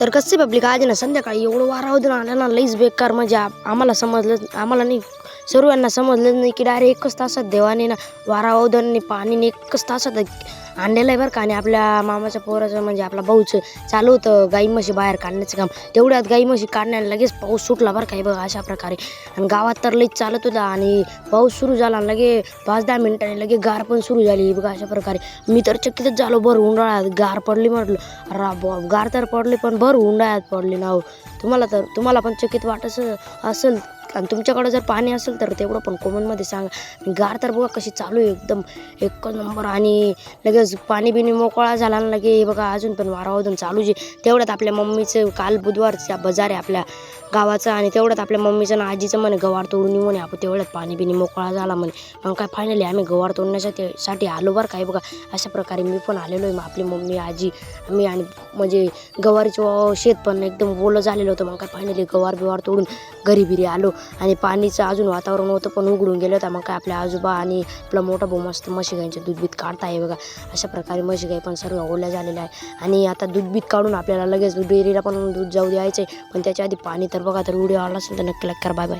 तर कसे पब्लिक आज ना संध्याकाळी एवढं वारा होतं आलं ना लईच बेकार म्हणजे आम्हाला समजलं आम्हाला नाही सर्वांना समजलं नाही की डायरेक्ट एकच तासात देवाने ना वारा औदनने पाणीने एकच तासात आणलेलं आहे बरं का. आणि आपल्या मामाच्या पोराचं म्हणजे आपला भाऊचं चालू होतं गाई म्हशी बाहेर काढण्याचं काम. तेवढ्यात गाई म्हशी काढण्याला लगेच पाऊस सुटला बरं का. बघा अशा प्रकारे आणि गावात तर लईच चालत होता आणि पाऊस सुरू झाला लगे 5-10 मिनिटांनी लगे गार पण सुरू झाली बघा. अशा प्रकारे मी तर चकितच झालो. भर उन्हाळ्यात गार पडली म्हटलं गार तर पडली पण भर उन्हाळ्यात पडली ना हो. तुम्हाला पण चकित वाटत असेल आणि तुमच्याकडे जर पाणी असेल तर तेवढं पण कॉमेंटमध्ये सांगा. गार तर बघा कशी चालू आहे एकदम एक नंबर. आणि लगेच पाणी बिणी मोकळा झाला ना लगे बघा अजून पण वारावधून चालूच आहे. तेवढ्यात आपल्या मम्मीचं काल बुधवारचा बाजार आहे आपल्या गावाचा आणि तेवढ्यात आपल्या मम्मीचं आणि आजीचं म्हणे गवार तोडून म्हणे आपण तेवढ्यात पाणी बिणी मोकळा झाला म्हणे. मग काय फायनली आम्ही गवार तोडण्यासाठी आलो बरं काय बघा. अशा प्रकारे मी पण आलेलो आहे. मग आपली मम्मी आजी आम्ही आणि म्हणजे गवारीचं शेत पण एकदम ओलं झालेलं होतं. मग काय फायनली गवार बिवार तोडून घरी बिरी आलो आणि पाणीचं अजून वातावरण होतं पण उघडून गेलं होतं. मग काय आपल्या आजोबा आणि आपला मोठा भाऊ मस्त म्हशी गाईंचं दूध बीत काढता आहे बघा. अशा प्रकारे म्हशी गाई पण सर्व ओल्या झालेल्या आहे आणि आता दूध बीत काढून आपल्याला लगेच डेअरीला पण दूध जाऊ द्यायचं आहे. पण त्याच्या आधी पाणी तर बघा तर व्हिडिओ आवडला असेल तर नक्की लाईक करा. Bye bye.